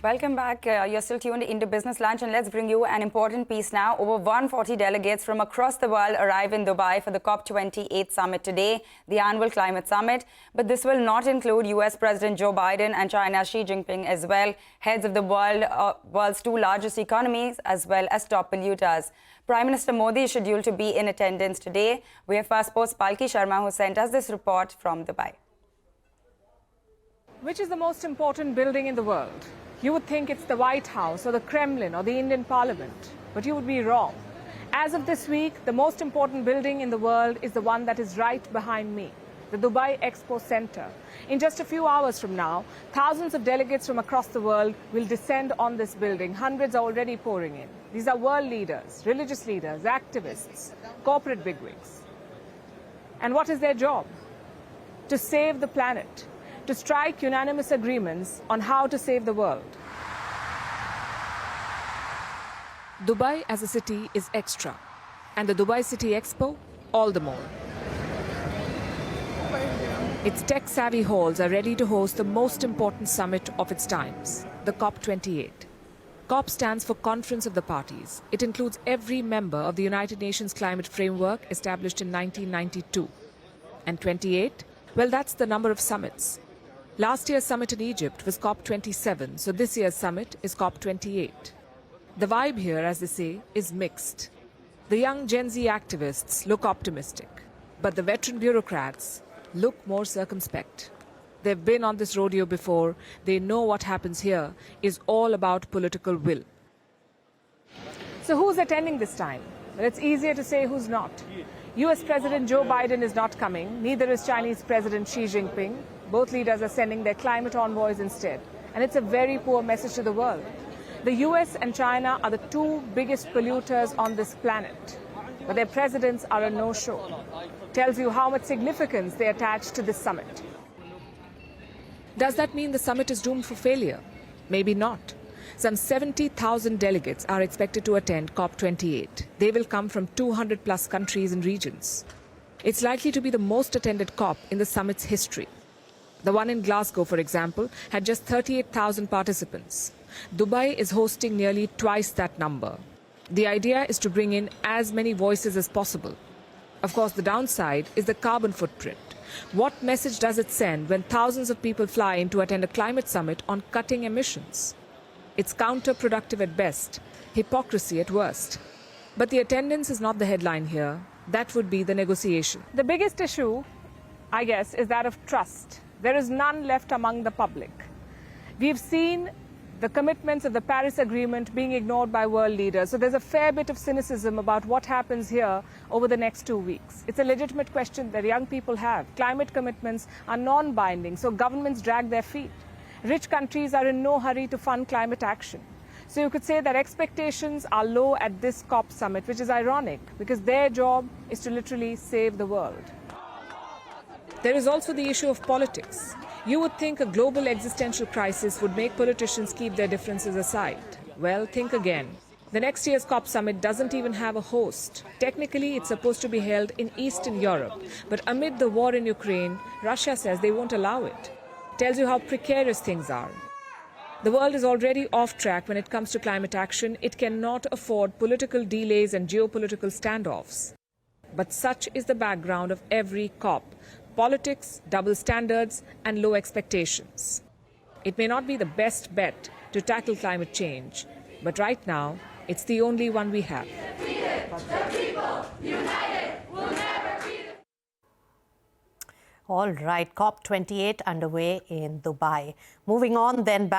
Welcome back. You're still tuned into Business Lunch, and let's bring you an important piece now. Over 140 delegates from across the world arrive in Dubai for the COP28 summit today, the annual climate summit. But this will not include US President Joe Biden and China's Xi Jinping as well, heads of the world's two largest economies, as well as top polluters. Prime Minister Modi is scheduled to be in attendance today. We have Fast Sports' Palki Sharma, who sent us this report from Dubai. Which is the most important building in the world? You would think it's the White House or the Kremlin or the Indian Parliament, but you would be wrong. As of this week, the most important building in the world is the one that is right behind me, the Dubai Expo Center. In just a few hours from now, thousands of delegates from across the world will descend on this building. Hundreds are already pouring in. These are world leaders, religious leaders, activists, corporate bigwigs. And what is their job? To save the planet, to strike unanimous agreements on how to save the world. Dubai as a city is extra, and the Dubai City Expo all the more. Its tech-savvy halls are ready to host the most important summit of its times, the COP28. COP stands for Conference of the Parties. It includes every member of the United Nations Climate Framework established in 1992. And 28? Well, that's the number of summits. Last year's summit in Egypt was COP27, so this year's summit is COP28. The vibe here, as they say, is mixed. The young Gen Z activists look optimistic, but the veteran bureaucrats look more circumspect. They've been on this rodeo before. They know what happens here is all about political will. So who's attending this time? Well, it's easier to say who's not. US President Joe Biden is not coming. Neither is Chinese President Xi Jinping. Both leaders are sending their climate envoys instead. And it's a very poor message to the world. The US and China are the two biggest polluters on this planet. But their presidents are a no-show. Tells you how much significance they attach to this summit. Does that mean the summit is doomed for failure? Maybe not. Some 70,000 delegates are expected to attend COP28. They will come from 200-plus countries and regions. It's likely to be the most attended COP in the summit's history. The one in Glasgow, for example, had just 38,000 participants. Dubai is hosting nearly twice that number. The idea is to bring in as many voices as possible. Of course, the downside is the carbon footprint. What message does it send when thousands of people fly in to attend a climate summit on cutting emissions? It's counterproductive at best, hypocrisy at worst. But the attendance is not the headline here. That would be the negotiation. The biggest issue, I guess, is that of trust. There is none left among the public. We've seen the commitments of the Paris Agreement being ignored by world leaders. So there's a fair bit of cynicism about what happens here over the next 2 weeks. It's a legitimate question that young people have. Climate commitments are non-binding, so governments drag their feet. Rich countries are in no hurry to fund climate action. So you could say that expectations are low at this COP summit, which is ironic because their job is to literally save the world. There is also the issue of politics. You would think a global existential crisis would make politicians keep their differences aside. Well, think again. The next year's COP summit doesn't even have a host. Technically, it's supposed to be held in Eastern Europe. But amid the war in Ukraine, Russia says they won't allow it. Tells you how precarious things are. The world is already off track when it comes to climate action. It cannot afford political delays and geopolitical standoffs. But such is the background of every COP. Politics, double standards, and low expectations. It may not be the best bet to tackle climate change, but right now, it's the only one we have. The people united will never be. All right, COP28 underway in Dubai. Moving on then back